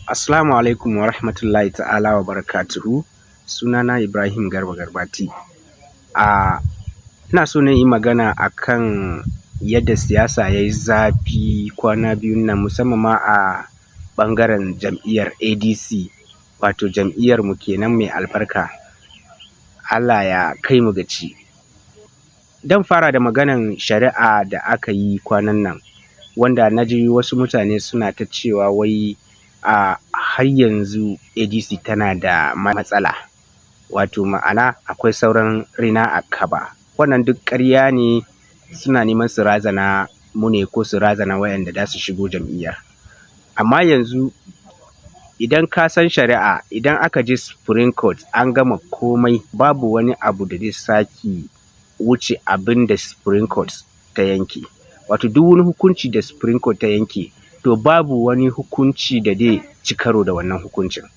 Assalamu alaikum wa rahmatullahi ta'ala wa barakatuhu. Sunana Ibrahim Garba Garbati. Ina so na yi magana akan yadda siyasa ya yi zafi kwana biyun nan, musamman ma a ɓangaren jam'iyyar ADC, wato jam'iyyar mu kenan mai albarka. Allah ya kai mu gaci. Dan fara da maganan shari'a da aka yi kwanan nan, wanda na ji wasu mutane suna ta cewa wai har yanzu ADC tana da matsala, wato ma'ana akwai sauran rina a kaba. Wannan duk ƙarya ne, suna neman su razana mu ne ko su razana wayanda za su shigo jam'iyyar. Amma yanzu idan ka san shari'a, idan aka je Supreme Court an gama komai, babu wani abu da zai sake wuce abin da Supreme Court ta yanke. Wato duk wani hukunci da Supreme Court ta yanke, to babu wani hukunci da zai ci karo da wannan hukuncin.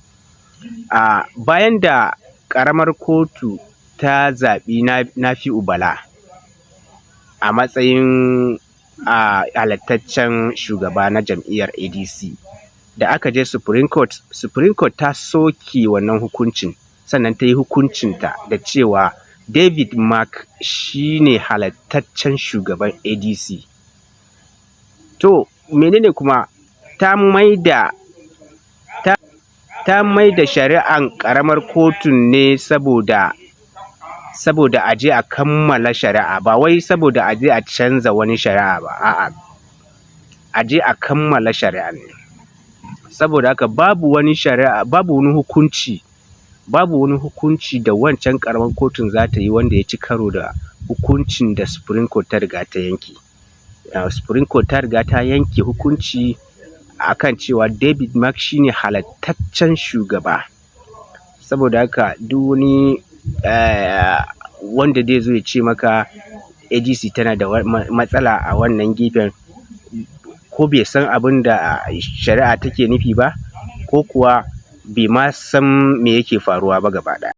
Bayan da ƙaramar kotu ta zaɓi Nafi'u Bala a matsayin halattaccen shugaba na jam'iyyar ADC, da aka je Supreme Court ta soke wannan hukuncin, sannan ta yi hukuncinta da cewa David Mark shi ne halattaccen shugaban ADC. To menene kuma ta maida shari'an ƙaramar kotun ne saboda a je a kammala shari'a, ba wai saboda a je a canza wani shari'a ba, a'a, a je a kammala shari'a ne. Saboda haka babu wani hukunci da wancan ƙaramar kotun za ta yi wanda ya ci karo da hukuncin da Supreme Court ta riga ta yanke. Supreme Court ta riga ta yanke hukunci akan cewa David Mark shine halattaccen shugaba. Saboda haka duk wani wanda zai zo ya ce maka ADC tana da matsala a wannan gefen, ko bai san abin da shari'a take nufi ba, ko kuwa bai ma san me yake faruwa ba gaba ɗaya.